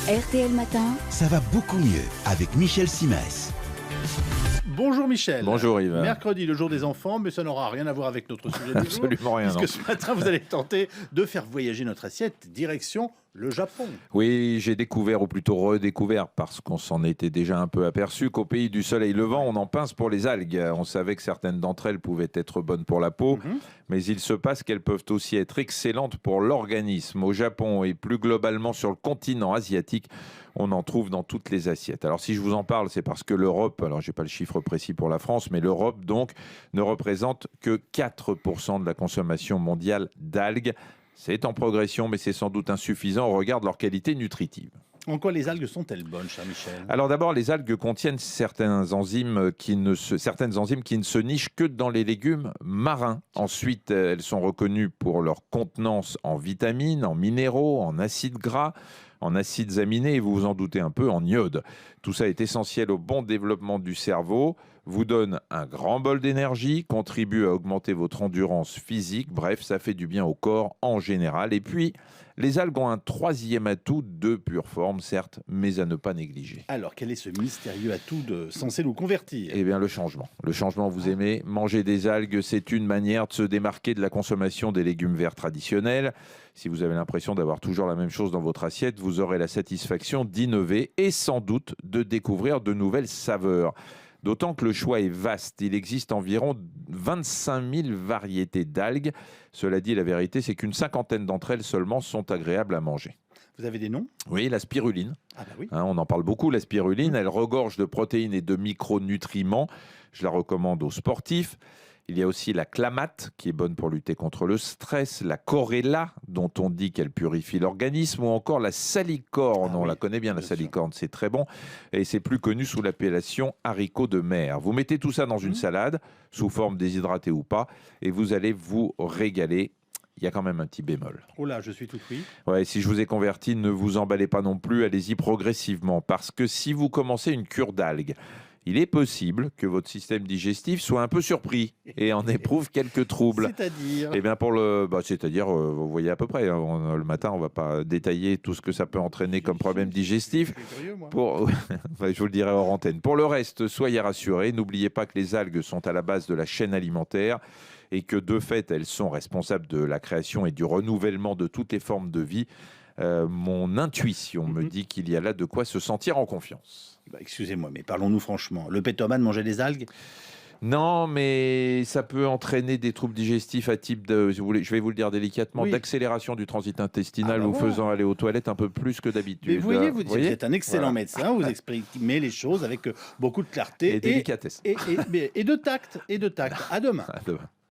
RTL Matin. Ça va beaucoup mieux avec Michel Simès. Bonjour Michel. Bonjour Yves. Mercredi, le jour des enfants, mais ça n'aura rien à voir avec notre sujet du jour. Absolument rien. Puisque ce matin, vous allez tenter de faire voyager notre assiette direction le Japon. Oui, j'ai découvert, ou plutôt redécouvert, parce qu'on s'en était déjà un peu aperçu, qu'au pays du soleil levant, on en pince pour les algues. On savait que certaines d'entre elles pouvaient être bonnes pour la peau, mais il se passe qu'elles peuvent aussi être excellentes pour l'organisme. Au Japon et plus globalement sur le continent asiatique, on en trouve dans toutes les assiettes. Alors si je vous en parle, c'est parce que l'Europe, alors j'ai pas le chiffre précis pour la France, mais l'Europe donc ne représente que 4% de la consommation mondiale d'algues. C'est en progression, mais c'est sans doute insuffisant au regard de leur qualité nutritive. En quoi les algues sont-elles bonnes, cher Michel? Alors d'abord, les algues contiennent certaines enzymes qui ne se nichent que dans les légumes marins. Ensuite, elles sont reconnues pour leur contenance en vitamines, en minéraux, en acides gras, en acides aminés et vous vous en doutez un peu, en iode. Tout ça est essentiel au bon développement du cerveau, vous donne un grand bol d'énergie, contribue à augmenter votre endurance physique, bref, ça fait du bien au corps en général. Et puis, les algues ont un troisième atout de pure forme, certes, mais à ne pas négliger. Alors, quel est ce mystérieux atout censé nous convertir? Eh bien, le changement. Le changement, vous aimez. Manger des algues, c'est une manière de se démarquer de la consommation des légumes verts traditionnels. Si vous avez l'impression d'avoir toujours la même chose dans votre assiette, vous aurez la satisfaction d'innover et sans doute de découvrir de nouvelles saveurs. D'autant que le choix est vaste. Il existe environ 25 000 variétés d'algues. Cela dit, la vérité, c'est qu'une cinquantaine d'entre elles seulement sont agréables à manger. Vous avez des noms? Oui, la spiruline. Ah bah oui. On en parle beaucoup, la spiruline. Elle regorge de protéines et de micronutriments. Je la recommande aux sportifs. Il y a aussi la clamate, qui est bonne pour lutter contre le stress, la corella, dont on dit qu'elle purifie l'organisme, ou encore la salicorne. On la connaît bien, la salicorne, c'est très bon. Et c'est plus connu sous l'appellation haricot de mer. Vous mettez tout ça dans une salade, sous forme déshydratée ou pas, et vous allez vous régaler. Il y a quand même un petit bémol. Oh là, je suis tout oui. Ouais, si je vous ai converti, ne vous emballez pas non plus, allez-y progressivement. Parce que si vous commencez une cure d'algues, il est possible que votre système digestif soit un peu surpris et en éprouve quelques troubles. C'est-à-dire? Eh bien, vous voyez à peu près, hein, le matin, on ne va pas détailler tout ce que ça peut entraîner comme problème digestif. Curieux, moi. Je vous le dirai hors antenne. Pour le reste, soyez rassurés. N'oubliez pas que les algues sont à la base de la chaîne alimentaire et que de fait, elles sont responsables de la création et du renouvellement de toutes les formes de vie. Mon intuition me dit qu'il y a là de quoi se sentir en confiance. Excusez-moi, mais parlons-nous franchement. Le pétoman mangeait des algues? Non, mais ça peut entraîner des troubles digestifs à type de, je vais vous le dire délicatement, d'accélération du transit intestinal, vous faisant aller aux toilettes un peu plus que d'habitude. Mais vous êtes un excellent médecin, vous exprimez les choses avec beaucoup de clarté et délicatesse. Et de tact. À demain. À demain.